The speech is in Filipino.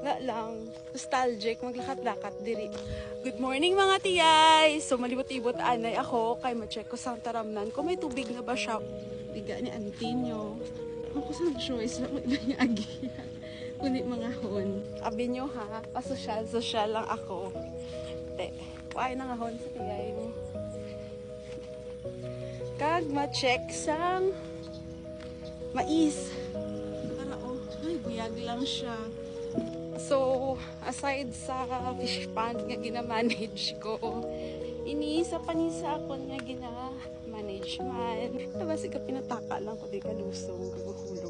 Wala lang. Nostalgic. Maglakat-lakat diri. Good morning mga tiyay! So malibot-ibot anay ako. Kay ma-check ko sa taramnan. Kung may tubig na ba siya. Biga ni Antinyo. Ako sa choice na iba niya agi. Kulit mga hon. Abi nyo ha. Pasosyal lang ako. Te. Kuhay na nga hon sa tiyay mo. Kag ma-check sang mais. Para ay buyag lang siya. So, aside sa fish pond nga gina-manage ko, iniisa pa ni sa akon nga gina-manage man. Tapos ika pinataka lang ko di kalusong, kaguhulog.